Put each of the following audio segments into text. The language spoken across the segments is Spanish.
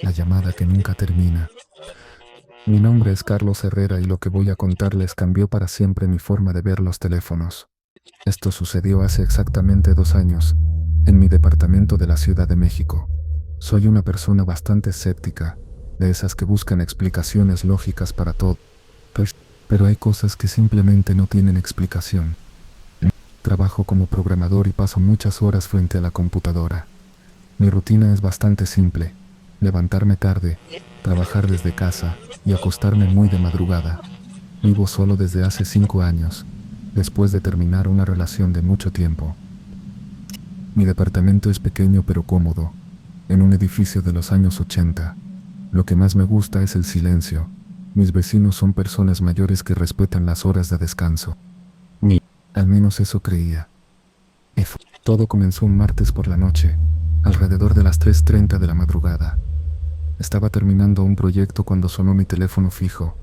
la llamada que nunca termina. Mi nombre es Carlos Herrera y lo que voy a contarles cambió para siempre mi forma de ver los teléfonos. Esto sucedió hace exactamente 2 años, en mi departamento de la Ciudad de México. Soy una persona bastante escéptica, de esas que buscan explicaciones lógicas para todo. Pero hay cosas que simplemente no tienen explicación. Trabajo como programador y paso muchas horas frente a la computadora. Mi rutina es bastante simple: levantarme tarde, trabajar desde casa y acostarme muy de madrugada. Vivo solo desde hace 5 años, después de terminar una relación de mucho tiempo. Mi departamento es pequeño pero cómodo, en un edificio de los años 80. Lo que más me gusta es el silencio. Mis vecinos son personas mayores que respetan las horas de descanso. Al menos eso creía. Todo comenzó un martes por la noche, alrededor de las 3:30 de la madrugada. Estaba terminando un proyecto cuando sonó mi teléfono fijo.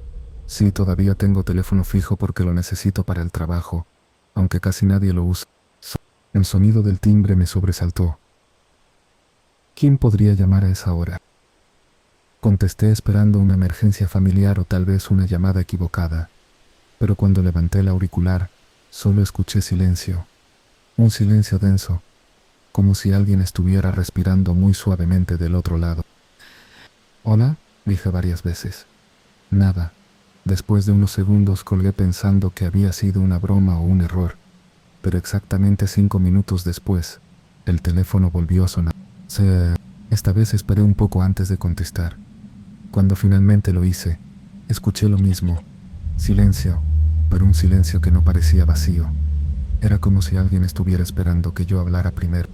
Sí, todavía tengo teléfono fijo porque lo necesito para el trabajo, aunque casi nadie lo usa. El sonido del timbre me sobresaltó. ¿Quién podría llamar a esa hora? Contesté esperando una emergencia familiar o tal vez una llamada equivocada, pero cuando levanté el auricular, solo escuché silencio. Un silencio denso, como si alguien estuviera respirando muy suavemente del otro lado. «Hola», dije varias veces. Nada. Después de unos segundos colgué pensando que había sido una broma o un error, pero exactamente 5 minutos después, el teléfono volvió a sonar. Esta vez esperé un poco antes de contestar. Cuando finalmente lo hice, escuché lo mismo. Silencio, pero un silencio que no parecía vacío. Era como si alguien estuviera esperando que yo hablara primero.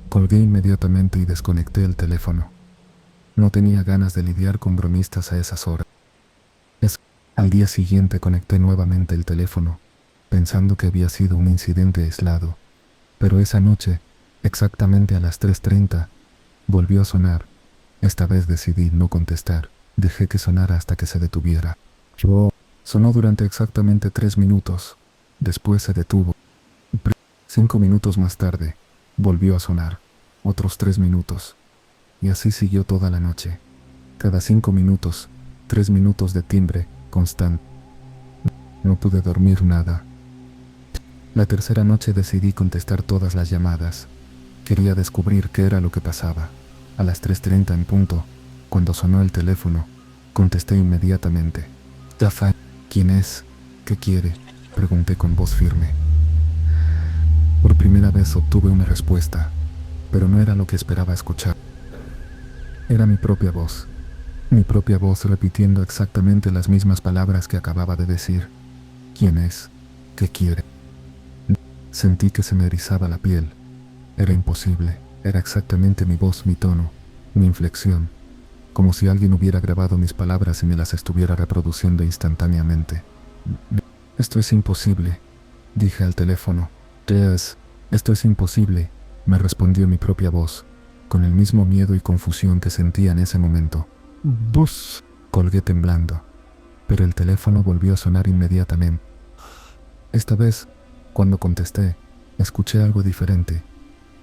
Colgué inmediatamente y desconecté el teléfono. No tenía ganas de lidiar con bromistas a esas horas. Al día siguiente conecté nuevamente el teléfono, pensando que había sido un incidente aislado. Pero esa noche, exactamente a las 3:30, volvió a sonar. Esta vez decidí no contestar. Dejé que sonara hasta que se detuviera. Sonó durante exactamente 3 minutos. Después se detuvo. 5 minutos más tarde, volvió a sonar. Otros 3 minutos. Y así siguió toda la noche. Cada 5 minutos, 3 minutos de timbre, constante. No pude dormir nada. La tercera noche decidí contestar todas las llamadas. Quería descubrir qué era lo que pasaba. A las 3:30 en punto, cuando sonó el teléfono, contesté inmediatamente. «Jaffa, ¿quién es? ¿Qué quiere?», pregunté con voz firme. Por primera vez obtuve una respuesta, pero no era lo que esperaba escuchar. Era mi propia voz repitiendo exactamente las mismas palabras que acababa de decir. «¿Quién es? ¿Qué quiere?». Sentí que se me erizaba la piel. Era imposible. Era exactamente mi voz, mi tono, mi inflexión, como si alguien hubiera grabado mis palabras y me las estuviera reproduciendo instantáneamente. «Esto es imposible», dije al teléfono. «Esto es imposible», me respondió mi propia voz, con el mismo miedo y confusión que sentía en ese momento. «Bus», colgué temblando, pero el teléfono volvió a sonar inmediatamente. Esta vez, cuando contesté, escuché algo diferente.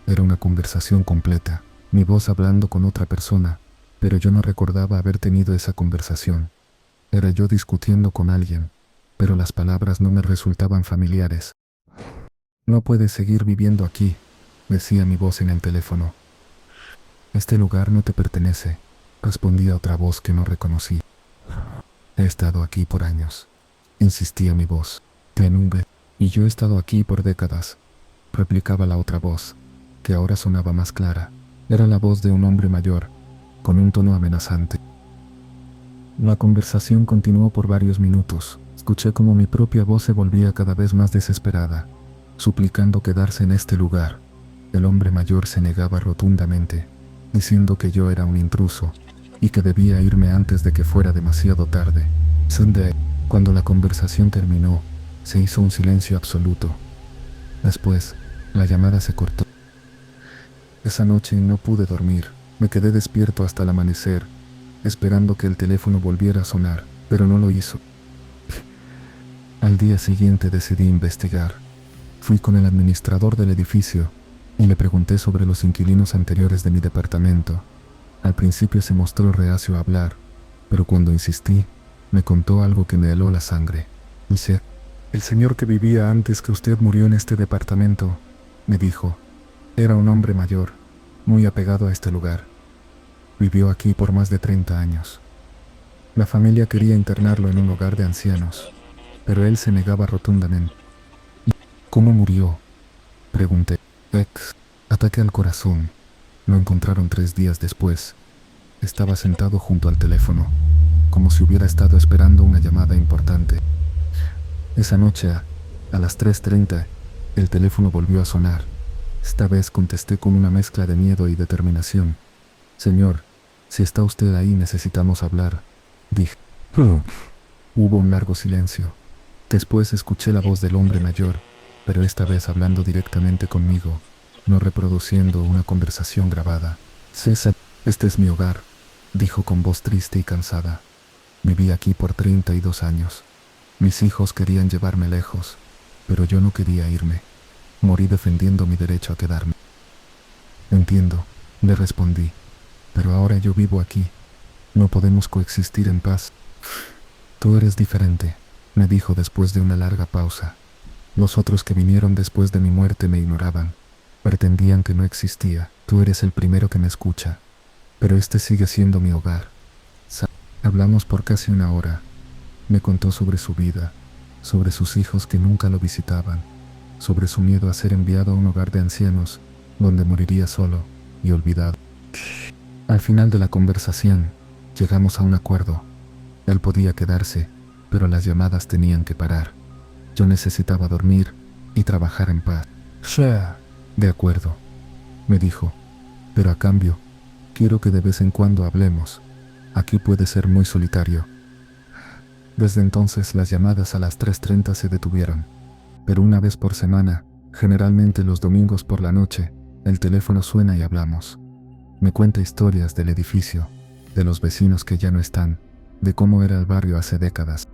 Era una conversación completa, mi voz hablando con otra persona, pero yo no recordaba haber tenido esa conversación. Era yo discutiendo con alguien, pero las palabras no me resultaban familiares. «No puedes seguir viviendo aquí», decía mi voz en el teléfono. «Este lugar no te pertenece», respondía otra voz que no reconocí. «He estado aquí por años», insistía mi voz. «Y yo he estado aquí por décadas», replicaba la otra voz, que ahora sonaba más clara. Era la voz de un hombre mayor, con un tono amenazante. La conversación continuó por varios minutos. Escuché cómo mi propia voz se volvía cada vez más desesperada, suplicando quedarse en este lugar. El hombre mayor se negaba rotundamente, diciendo que yo era un intruso y que debía irme antes de que fuera demasiado tarde. Cuando la conversación terminó, se hizo un silencio absoluto. Después, la llamada se cortó. Esa noche no pude dormir. Me quedé despierto hasta el amanecer, esperando que el teléfono volviera a sonar, pero no lo hizo. Al día siguiente decidí investigar. Fui con el administrador del edificio y le pregunté sobre los inquilinos anteriores de mi departamento. Al principio se mostró reacio a hablar, pero cuando insistí, me contó algo que me heló la sangre. Dice, el señor que vivía antes que usted murió en este departamento, me dijo, era un hombre mayor, muy apegado a este lugar. Vivió aquí por más de 30 años. La familia quería internarlo en un hogar de ancianos, pero él se negaba rotundamente. ¿Cómo murió?, pregunté. Ataque al corazón. Lo encontraron 3 días después. Estaba sentado junto al teléfono, como si hubiera estado esperando una llamada importante. Esa noche, a las 3:30, el teléfono volvió a sonar. Esta vez contesté con una mezcla de miedo y determinación. Señor, si está usted ahí, necesitamos hablar, dije. Hubo un largo silencio. Después escuché la voz del hombre mayor, pero esta vez hablando directamente conmigo, no reproduciendo una conversación grabada. César, este es mi hogar, dijo con voz triste y cansada. Viví aquí por 32 años. Mis hijos querían llevarme lejos, pero yo no quería irme. Morí defendiendo mi derecho a quedarme. Entiendo, le respondí, pero ahora yo vivo aquí. No podemos coexistir en paz. Tú eres diferente, me dijo después de una larga pausa. Los otros que vinieron después de mi muerte me ignoraban. Pretendían que no existía. Tú eres el primero que me escucha. Pero este sigue siendo mi hogar. Hablamos por casi una hora. Me contó sobre su vida, sobre sus hijos que nunca lo visitaban, sobre su miedo a ser enviado a un hogar de ancianos, donde moriría solo y olvidado. Al final de la conversación, llegamos a un acuerdo. Él podía quedarse, pero las llamadas tenían que parar. Yo necesitaba dormir y trabajar en paz. De acuerdo, me dijo, pero a cambio, quiero que de vez en cuando hablemos. Aquí puede ser muy solitario. Desde entonces las llamadas a las 3:30 se detuvieron, pero una vez por semana, generalmente los domingos por la noche, el teléfono suena y hablamos. Me cuenta historias del edificio, de los vecinos que ya no están, de cómo era el barrio hace décadas.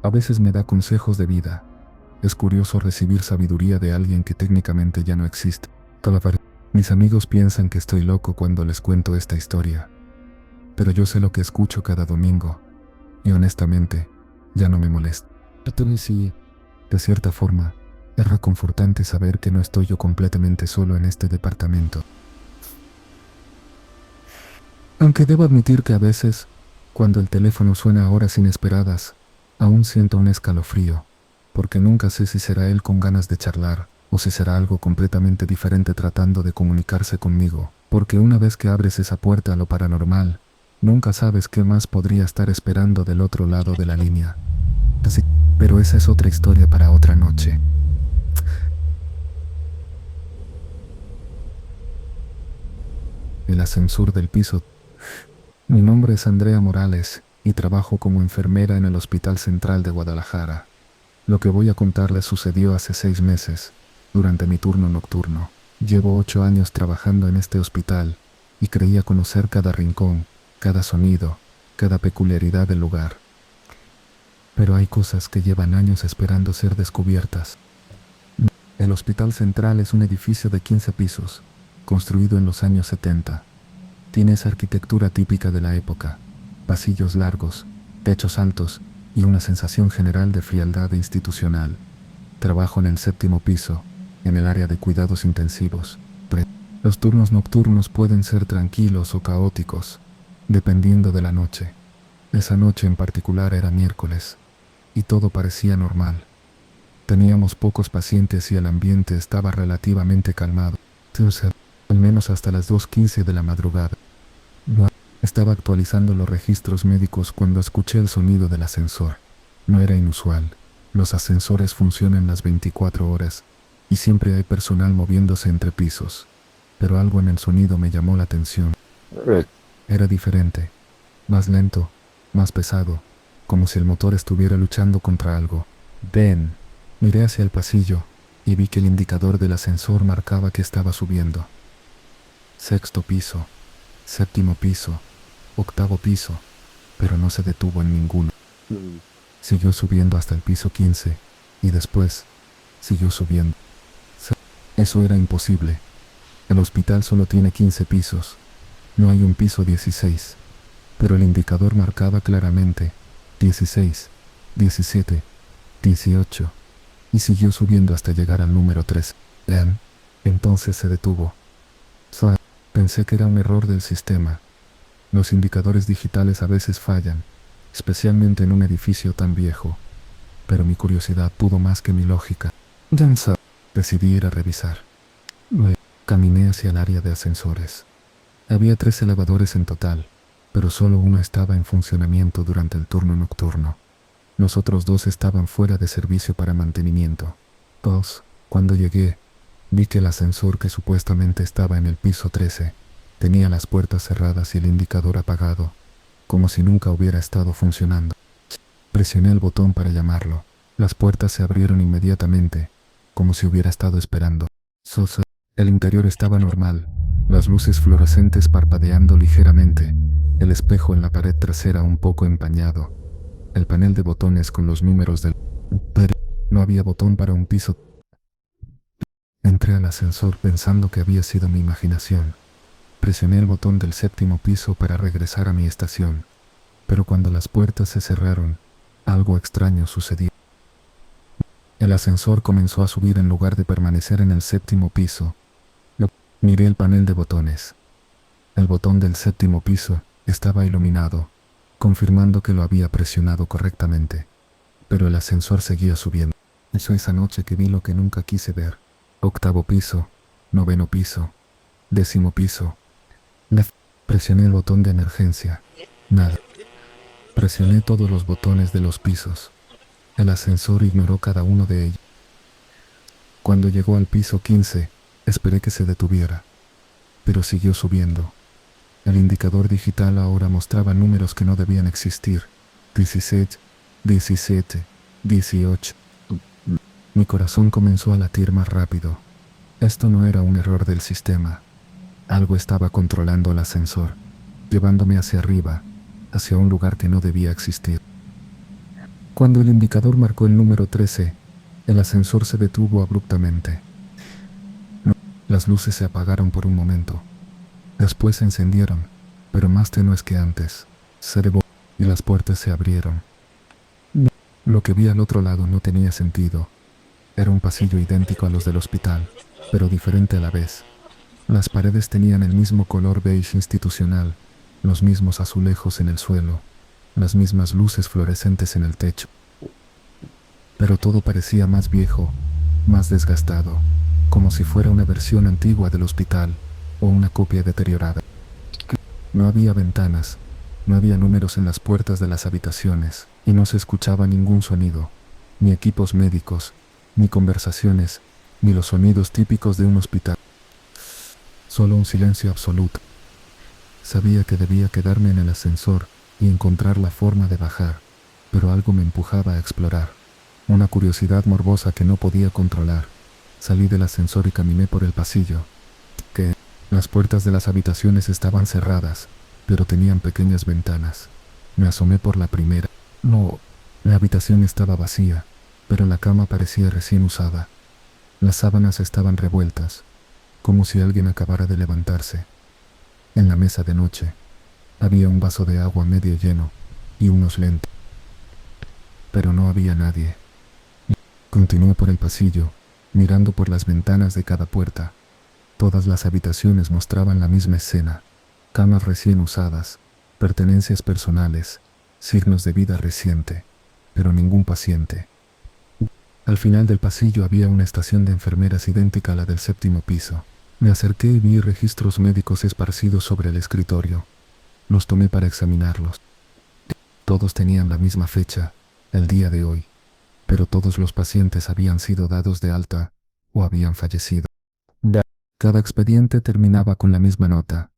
A veces me da consejos de vida. Es curioso recibir sabiduría de alguien que técnicamente ya no existe. Mis amigos piensan que estoy loco cuando les cuento esta historia, pero yo sé lo que escucho cada domingo, y honestamente, ya no me molesta. De cierta forma, es reconfortante saber que no estoy yo completamente solo en este departamento. Aunque debo admitir que a veces, cuando el teléfono suena a horas inesperadas, aún siento un escalofrío, porque nunca sé si será él con ganas de charlar, o si será algo completamente diferente tratando de comunicarse conmigo, porque una vez que abres esa puerta a lo paranormal, nunca sabes qué más podría estar esperando del otro lado de la línea. Pero esa es otra historia para otra noche. El ascensor del piso. Mi nombre es Andrea Morales y trabajo como enfermera en el Hospital Central de Guadalajara. Lo que voy a contarles sucedió hace 6 meses, durante mi turno nocturno. Llevo 8 años trabajando en este hospital y creía conocer cada rincón, cada sonido, cada peculiaridad del lugar. Pero hay cosas que llevan años esperando ser descubiertas. El Hospital Central es un edificio de 15 pisos, construido en los años 70. Tiene esa arquitectura típica de la época, pasillos largos, techos altos y una sensación general de frialdad institucional. Trabajo en el 7º piso, en el área de cuidados intensivos. Los turnos nocturnos pueden ser tranquilos o caóticos, dependiendo de la noche. Esa noche en particular era miércoles, y todo parecía normal. Teníamos pocos pacientes y el ambiente estaba relativamente calmado, al menos hasta las 2:15 de la madrugada. Estaba actualizando los registros médicos cuando escuché el sonido del ascensor. No era inusual. Los ascensores funcionan las 24 horas y siempre hay personal moviéndose entre pisos. Pero algo en el sonido me llamó la atención. Era diferente, más lento, más pesado, como si el motor estuviera luchando contra algo. Miré hacia el pasillo y vi que el indicador del ascensor marcaba que estaba subiendo. 6º piso, 7º piso, 8º piso, pero no se detuvo en ninguno. Siguió subiendo hasta el piso 15 y después siguió subiendo. Eso era imposible. El hospital solo tiene 15 pisos. No hay un piso 16, pero el indicador marcaba claramente 16, 17, 18, y siguió subiendo hasta llegar al número 3. Entonces se detuvo. Pensé que era un error del sistema. Los indicadores digitales a veces fallan, especialmente en un edificio tan viejo, pero mi curiosidad pudo más que mi lógica. Decidí ir a revisar. Luego, caminé hacia el área de ascensores. Había 3 elevadores en total, pero solo uno estaba en funcionamiento durante el turno nocturno. Los otros 2 estaban fuera de servicio para mantenimiento. Cuando llegué, vi que el ascensor que supuestamente estaba en el piso 13 tenía las puertas cerradas y el indicador apagado, como si nunca hubiera estado funcionando. Presioné el botón para llamarlo. Las puertas se abrieron inmediatamente, como si hubiera estado esperando. El interior estaba normal, las luces fluorescentes parpadeando ligeramente, el espejo en la pared trasera un poco empañado, el panel de botones con los números del... Pero no había botón para un piso. Entré al ascensor pensando que había sido mi imaginación. Presioné el botón del 7º piso para regresar a mi estación, pero cuando las puertas se cerraron, algo extraño sucedió. El ascensor comenzó a subir en lugar de permanecer en el 7º piso. Miré el panel de botones. El botón del 7º piso estaba iluminado, confirmando que lo había presionado correctamente, pero el ascensor seguía subiendo. Esa noche que vi lo que nunca quise ver. 8º piso, 9º piso, 10º piso. Presioné el botón de emergencia. Nada. Presioné todos los botones de los pisos. El ascensor ignoró cada uno de ellos. Cuando llegó al piso 15, esperé que se detuviera, pero siguió subiendo. El indicador digital ahora mostraba números que no debían existir. 16, 17, 18. Mi corazón comenzó a latir más rápido. Esto no era un error del sistema. Algo estaba controlando el ascensor, llevándome hacia arriba, hacia un lugar que no debía existir. Cuando el indicador marcó el número 13, el ascensor se detuvo abruptamente. Las luces se apagaron por un momento. Después se encendieron, pero más tenues que antes. Y las puertas se abrieron. Lo que vi al otro lado no tenía sentido. Era un pasillo idéntico a los del hospital, pero diferente a la vez. Las paredes tenían el mismo color beige institucional, los mismos azulejos en el suelo, las mismas luces fluorescentes en el techo. Pero todo parecía más viejo, más desgastado, como si fuera una versión antigua del hospital o una copia deteriorada. No había ventanas, no había números en las puertas de las habitaciones y no se escuchaba ningún sonido, ni equipos médicos, ni conversaciones, ni los sonidos típicos de un hospital. Solo un silencio absoluto. Sabía que debía quedarme en el ascensor y encontrar la forma de bajar, pero algo me empujaba a explorar. Una curiosidad morbosa que no podía controlar. Salí del ascensor y caminé por el pasillo. Las puertas de las habitaciones estaban cerradas, pero tenían pequeñas ventanas. Me asomé por la primera. No, la habitación estaba vacía, pero la cama parecía recién usada. Las sábanas estaban revueltas, como si alguien acabara de levantarse. En la mesa de noche había un vaso de agua medio lleno y unos lentes. Pero no había nadie. Continué por el pasillo, mirando por las ventanas de cada puerta. Todas las habitaciones mostraban la misma escena: camas recién usadas, pertenencias personales, signos de vida reciente, pero ningún paciente. Al final del pasillo había una estación de enfermeras idéntica a la del 7º piso. Me acerqué y vi registros médicos esparcidos sobre el escritorio. Los tomé para examinarlos. Todos tenían la misma fecha, el día de hoy, pero todos los pacientes habían sido dados de alta o habían fallecido. Cada expediente terminaba con la misma nota: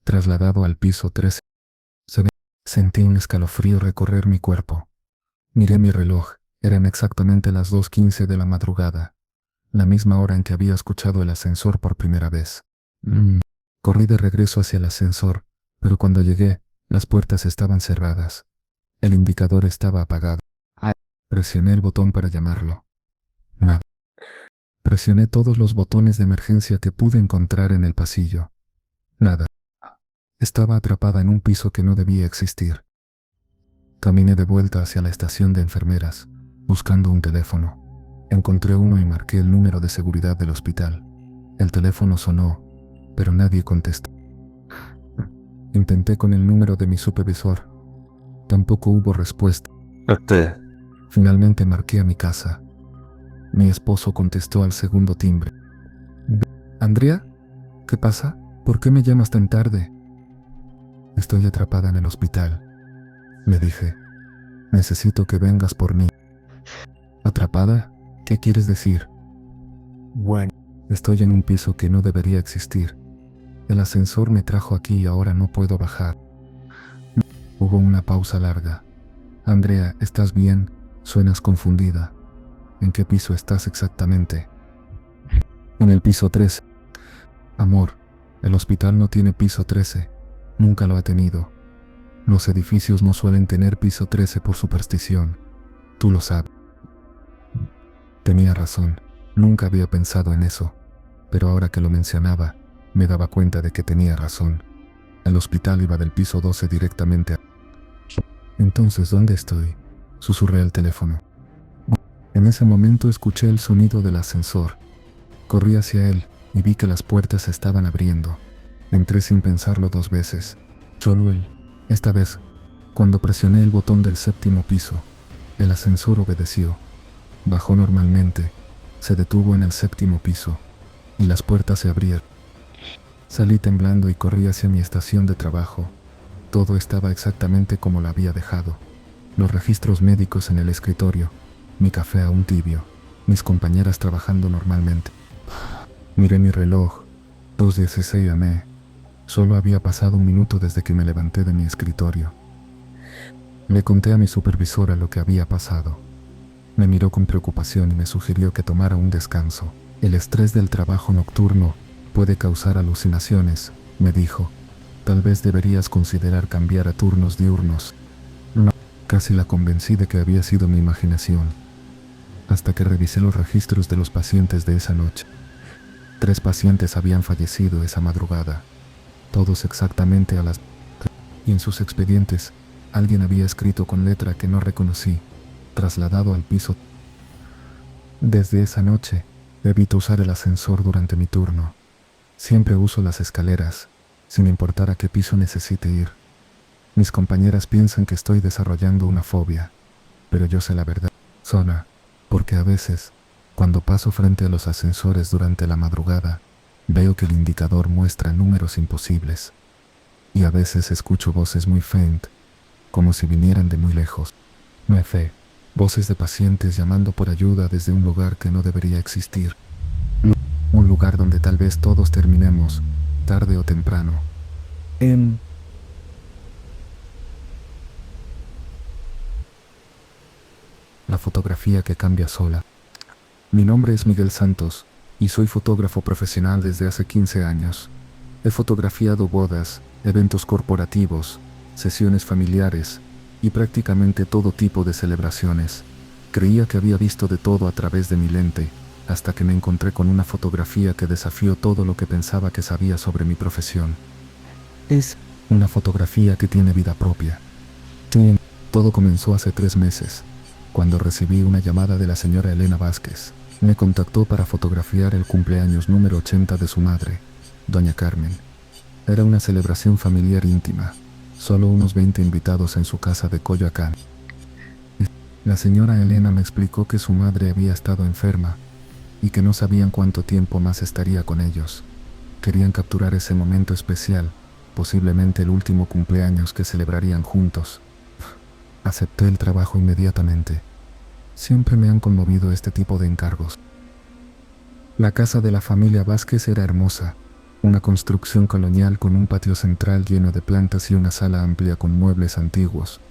trasladado al piso 13. Sentí un escalofrío recorrer mi cuerpo. Miré mi reloj. Eran exactamente las 2:15 de la madrugada, la misma hora en que había escuchado el ascensor por primera vez. Corrí de regreso hacia el ascensor, pero cuando llegué, las puertas estaban cerradas. El indicador estaba apagado. Presioné el botón para llamarlo. Nada. Presioné todos los botones de emergencia que pude encontrar en el pasillo. Nada. Estaba atrapada en un piso que no debía existir. Caminé de vuelta hacia la estación de enfermeras, buscando un teléfono. Encontré uno y marqué el número de seguridad del hospital. El teléfono sonó, pero nadie contestó. Intenté con el número de mi supervisor. Tampoco hubo respuesta. Finalmente marqué a mi casa. Mi esposo contestó al segundo timbre. ¿Andrea? ¿Qué pasa? ¿Por qué me llamas tan tarde? Estoy atrapada en el hospital, le dije. Necesito que vengas por mí. ¿Atrapada? ¿Qué quieres decir? Bueno, estoy en un piso que no debería existir. El ascensor me trajo aquí y ahora no puedo bajar. Hubo una pausa larga. Andrea, ¿estás bien? Suenas confundida. ¿En qué piso estás exactamente? En el piso 13. Amor, el hospital no tiene piso 13. Nunca lo ha tenido. Los edificios no suelen tener piso 13 por superstición. Tú lo sabes. Tenía razón. Nunca había pensado en eso. Pero ahora que lo mencionaba, me daba cuenta de que tenía razón. El hospital iba del piso 12 directamente a... Entonces, ¿dónde estoy? Susurré al teléfono. En ese momento escuché el sonido del ascensor. Corrí hacia él y vi que las puertas se estaban abriendo. Entré sin pensarlo 2 veces. Solo él. Esta vez, cuando presioné el botón del 7º piso, el ascensor obedeció. Bajó normalmente, se detuvo en el 7º piso y las puertas se abrieron. Salí temblando y corrí hacia mi estación de trabajo. Todo estaba exactamente como lo había dejado. Los registros médicos en el escritorio, mi café aún tibio, mis compañeras trabajando normalmente. Miré mi reloj, 2:16 am. Solo había pasado 1 minuto desde que me levanté de mi escritorio. Le conté a mi supervisora lo que había pasado. Me miró con preocupación y me sugirió que tomara un descanso. El estrés del trabajo nocturno puede causar alucinaciones, me dijo. Tal vez deberías considerar cambiar a turnos diurnos. No, casi la convencí de que había sido mi imaginación, hasta que revisé los registros de los pacientes de esa noche. 3 pacientes habían fallecido esa madrugada, todos exactamente a las... Y en sus expedientes, alguien había escrito con letra que no reconocí, trasladado al piso. Desde esa noche, evito usar el ascensor durante mi turno. Siempre uso las escaleras, sin importar a qué piso necesite ir. Mis compañeras piensan que estoy desarrollando una fobia, pero yo sé la verdad sola, porque a veces, cuando paso frente a los ascensores durante la madrugada, veo que el indicador muestra números imposibles. Y a veces escucho voces muy faint, como si vinieran de muy lejos. No es fe. Voces de pacientes llamando por ayuda desde un lugar que no debería existir. Un lugar donde tal vez todos terminemos, tarde o temprano. La fotografía que cambia sola. Mi nombre es Miguel Santos y soy fotógrafo profesional desde hace 15 años. He fotografiado bodas, eventos corporativos, sesiones familiares y prácticamente todo tipo de celebraciones. Creía que había visto de todo a través de mi lente, hasta que me encontré con una fotografía que desafió todo lo que pensaba que sabía sobre mi profesión. Es una fotografía que tiene vida propia. Todo comenzó hace 3 meses, cuando recibí una llamada de la señora Elena Vázquez. Me contactó para fotografiar el cumpleaños número 80 de su madre, doña Carmen. Era una celebración familiar íntima, solo unos 20 invitados en su casa de Coyoacán. La señora Elena me explicó que su madre había estado enferma y que no sabían cuánto tiempo más estaría con ellos. Querían capturar ese momento especial, posiblemente el último cumpleaños que celebrarían juntos. Acepté el trabajo inmediatamente. Siempre me han conmovido este tipo de encargos. La casa de la familia Vázquez era hermosa, una construcción colonial con un patio central lleno de plantas y una sala amplia con muebles antiguos.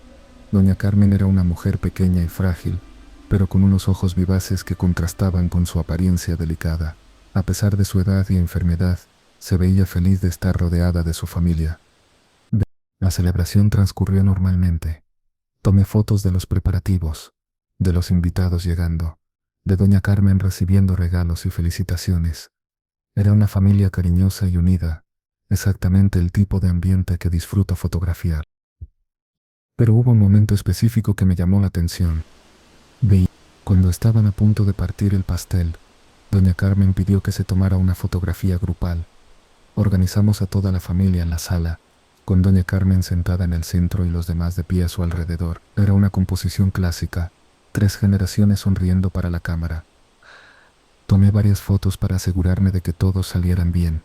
Doña Carmen era una mujer pequeña y frágil, pero con unos ojos vivaces que contrastaban con su apariencia delicada. A pesar de su edad y enfermedad, se veía feliz de estar rodeada de su familia. La celebración transcurrió normalmente. Tomé fotos de los preparativos, de los invitados llegando, de doña Carmen recibiendo regalos y felicitaciones. Era una familia cariñosa y unida, exactamente el tipo de ambiente que disfruto fotografiar. Pero hubo un momento específico que me llamó la atención. Veí, cuando estaban a punto de partir el pastel, doña Carmen pidió que se tomara una fotografía grupal. Organizamos a toda la familia en la sala, con doña Carmen sentada en el centro y los demás de pie a su alrededor. Era una composición clásica, 3 generaciones sonriendo para la cámara. Tomé varias fotos para asegurarme de que todos salieran bien.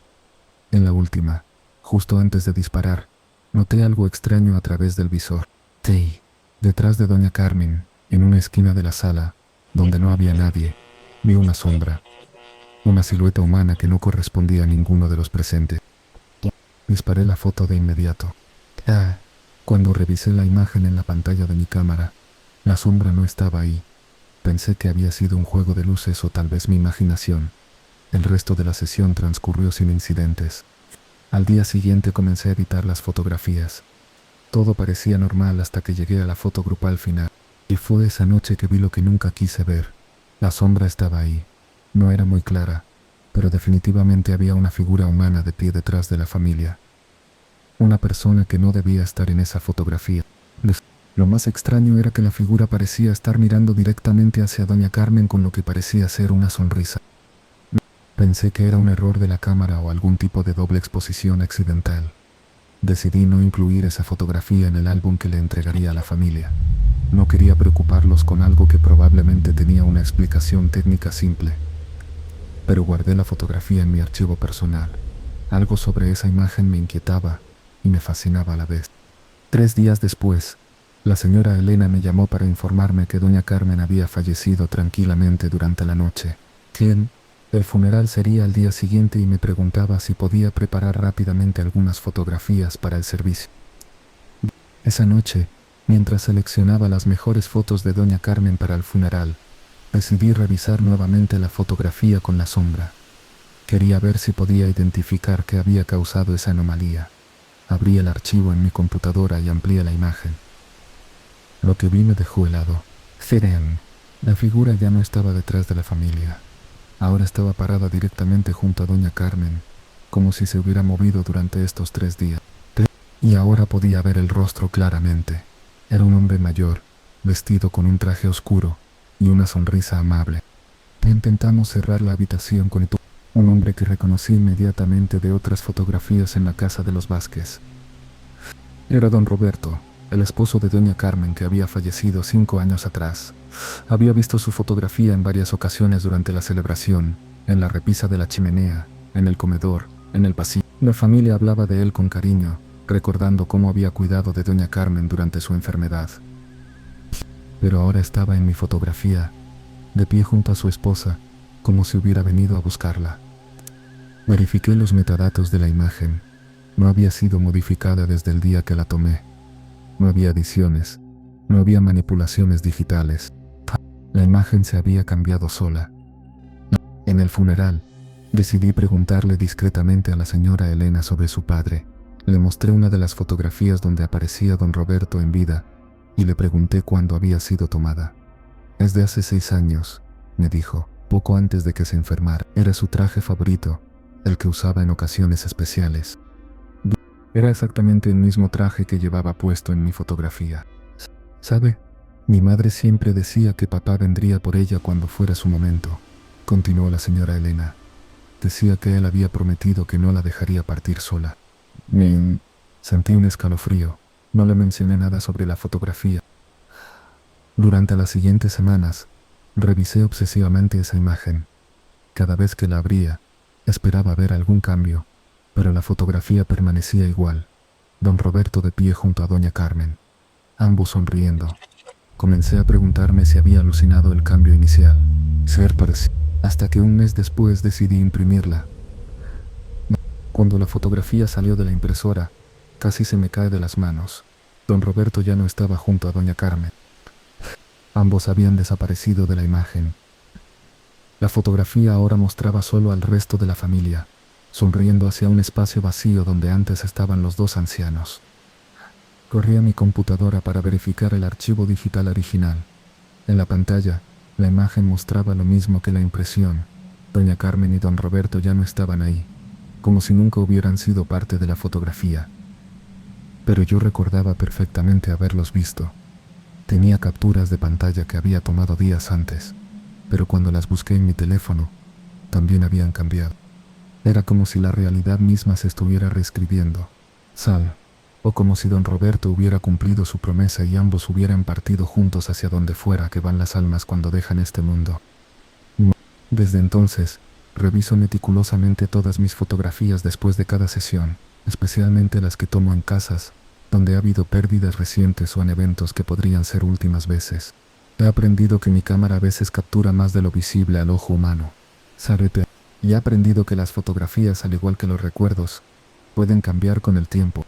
En la última, justo antes de disparar, noté algo extraño a través del visor. Sí, detrás de doña Carmen, en una esquina de la sala, donde no había nadie, vi una sombra, una silueta humana que no correspondía a ninguno de los presentes. Disparé la foto de inmediato. Cuando revisé la imagen en la pantalla de mi cámara, la sombra no estaba ahí. Pensé que había sido un juego de luces o tal vez mi imaginación. El resto de la sesión transcurrió sin incidentes. Al día siguiente comencé a editar las fotografías. Todo parecía normal hasta que llegué a la foto grupal final. Y fue esa noche que vi lo que nunca quise ver. La sombra estaba ahí. No era muy clara, pero definitivamente había una figura humana de pie detrás de la familia. Una persona que no debía estar en esa fotografía. Lo más extraño era que la figura parecía estar mirando directamente hacia doña Carmen con lo que parecía ser una sonrisa. Pensé que era un error de la cámara o algún tipo de doble exposición accidental. Decidí no incluir esa fotografía en el álbum que le entregaría a la familia. No quería preocuparlos con algo que probablemente tenía una explicación técnica simple. Pero guardé la fotografía en mi archivo personal. Algo sobre esa imagen me inquietaba y me fascinaba a la vez. 3 días después, la señora Elena me llamó para informarme que doña Carmen había fallecido tranquilamente durante la noche. El funeral sería al día siguiente y me preguntaba si podía preparar rápidamente algunas fotografías para el servicio. Esa noche, mientras seleccionaba las mejores fotos de doña Carmen para el funeral, decidí revisar nuevamente la fotografía con la sombra. Quería ver si podía identificar qué había causado esa anomalía. Abrí el archivo en mi computadora y amplié la imagen. Lo que vi me dejó helado. La figura ya no estaba detrás de la familia. Ahora estaba parada directamente junto a doña Carmen, como si se hubiera movido durante estos 3 días. Y ahora podía ver el rostro claramente. Era un hombre mayor, vestido con un traje oscuro y una sonrisa amable. Intentamos cerrar la habitación con un hombre que reconocí inmediatamente de otras fotografías en la casa de los Vázquez. Era don Roberto, el esposo de doña Carmen que había fallecido 5 años atrás. Había visto su fotografía en varias ocasiones durante la celebración, en la repisa de la chimenea, en el comedor, en el pasillo. La familia hablaba de él con cariño, recordando cómo había cuidado de doña Carmen durante su enfermedad. Pero ahora estaba en mi fotografía, de pie junto a su esposa, como si hubiera venido a buscarla. Verifiqué los metadatos de la imagen. No había sido modificada desde el día que la tomé. No había ediciones, no había manipulaciones digitales. La imagen se había cambiado sola. En el funeral, decidí preguntarle discretamente a la señora Elena sobre su padre. Le mostré una de las fotografías donde aparecía don Roberto en vida y le pregunté cuándo había sido tomada. Es de hace 6 años, me dijo, poco antes de que se enfermara. Era su traje favorito, el que usaba en ocasiones especiales. Era exactamente el mismo traje que llevaba puesto en mi fotografía. ¿Sabe? Mi madre siempre decía que papá vendría por ella cuando fuera su momento, continuó la señora Elena. Decía que él había prometido que no la dejaría partir sola. Sentí un escalofrío. No le mencioné nada sobre la fotografía. Durante las siguientes semanas, revisé obsesivamente esa imagen. Cada vez que la abría, esperaba ver algún cambio, pero la fotografía permanecía igual. Don Roberto de pie junto a doña Carmen, ambos sonriendo. Comencé a preguntarme si había alucinado el cambio inicial. Ser parecido. Hasta que un mes después decidí imprimirla. Cuando la fotografía salió de la impresora, casi se me cae de las manos. Don Roberto ya no estaba junto a doña Carmen. Ambos habían desaparecido de la imagen. La fotografía ahora mostraba solo al resto de la familia, sonriendo hacia un espacio vacío donde antes estaban los 2 ancianos. Corrí a mi computadora para verificar el archivo digital original. En la pantalla, la imagen mostraba lo mismo que la impresión. Doña Carmen y don Roberto ya no estaban ahí. como si nunca hubieran sido parte de la fotografía. Pero yo recordaba perfectamente haberlos visto. Tenía capturas de pantalla que había tomado días antes, pero cuando las busqué en mi teléfono, también habían cambiado. Era como si la realidad misma se estuviera reescribiendo. Sal, o como si don Roberto hubiera cumplido su promesa y ambos hubieran partido juntos hacia donde fuera que van las almas cuando dejan este mundo. Desde entonces, reviso meticulosamente todas mis fotografías después de cada sesión, especialmente las que tomo en casas, donde ha habido pérdidas recientes o en eventos que podrían ser últimas veces. He aprendido que mi cámara a veces captura más de lo visible al ojo humano. ¿Sabete? Y he aprendido que las fotografías, al igual que los recuerdos, pueden cambiar con el tiempo.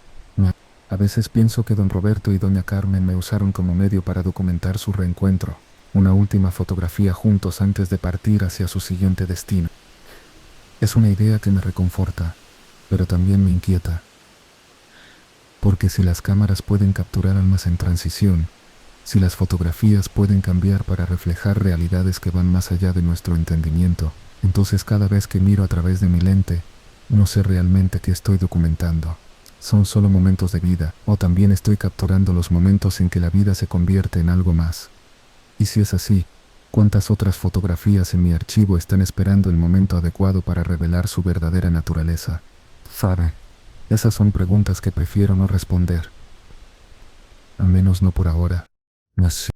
A veces pienso que don Roberto y doña Carmen me usaron como medio para documentar su reencuentro, una última fotografía juntos antes de partir hacia su siguiente destino. Es una idea que me reconforta, pero también me inquieta. Porque si las cámaras pueden capturar almas en transición, si las fotografías pueden cambiar para reflejar realidades que van más allá de nuestro entendimiento, entonces cada vez que miro a través de mi lente, no sé realmente qué estoy documentando. ¿Son solo momentos de vida, o también estoy capturando los momentos en que la vida se convierte en algo más? Y si es así, ¿cuántas otras fotografías en mi archivo están esperando el momento adecuado para revelar su verdadera naturaleza? ¿Sabe? Esas son preguntas que prefiero no responder. Al menos no por ahora. No sé.